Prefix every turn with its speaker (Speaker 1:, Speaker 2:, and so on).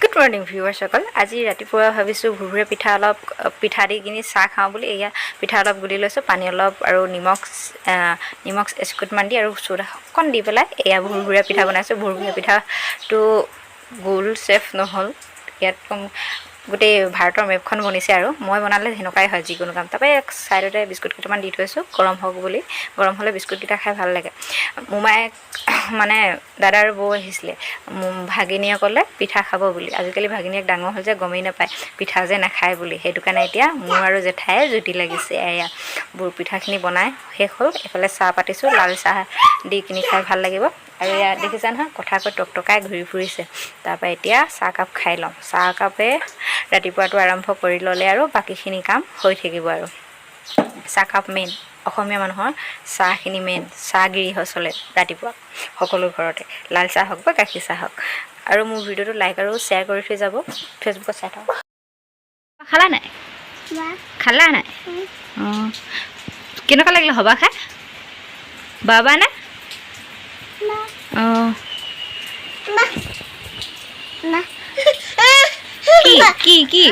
Speaker 1: Good morning viewers সকল আজি ৰাতিপুৱা ভাবিছো ভুৰভুৰে পিঠা অলপ পিঠা দি কিনি চাহ খাওঁ বুলি এয়া পিঠা অলপ গুলি লৈছো পানী অলপ আৰু নিমখ এস্কুট মান দি আৰু সোডা অকণ দি পেলাই এয়া ভুৰভুৰে পিঠা বনাইছো ভুৰভুৰে পিঠাটো গোল শেফ নহল ইয়াত গোটেই ভাৰতৰ মেপখন বনিছে আৰু মই বনালে হেনকাই হয় যিকোনো কাম তাপে এক সাইডতে বিস্কুট কেইটামান দি থৈছো গৰম হওক বুলি গৰম হলে বিস্কুট কেইটা খাই ভাল লাগে মুমাই মানে দাদাৰ বৌ আহিছিলে ভাগিনীয়ে ক'লে পিঠা খাব বুলি আজিকালি ভাগিনীক ডাঙৰ হৈ যে গমেই নাপায় পিঠা যে নাখায় বুলি সেইটো কাৰণে এতিয়া মোৰ আৰু জেঠাই জুতি লাগিছে এয়া বুৰ পিঠাখিনি বনাই শেষ হ'ল এফালে চাহ পাতিছো লাল চাহ দি কিনি খাই ভাল লাগিব আৰু ইয়া দেখিছা নহয় কথা কৈ টকটকাই ঘূৰি ফুৰিছে তাৰপা এতিয়া চাহ কাপ খাই লম চাহ কাপে ৰাতিপুৱাটো আৰম্ভ কৰি ললে আৰু বাকিখিনি কাম হৈ থাকিব আৰু চাহ কাপ মেইন অসমীয়া মানুহৰ চাহখিনি মেইন চাহগিৰি হচলে ৰাতিপুৱা সকলো ঘৰতে লাল চাহ হওক বা গাখীৰ চাহ হওক আৰু মোৰ ভিডিঅ'টো লাইক আৰু শ্বেয়াৰ কৰি থৈ যাব ফেচবুকত চাই থাকক খালা নাই কেনেকুৱা লাগিলে হবা খাই বাবা না কি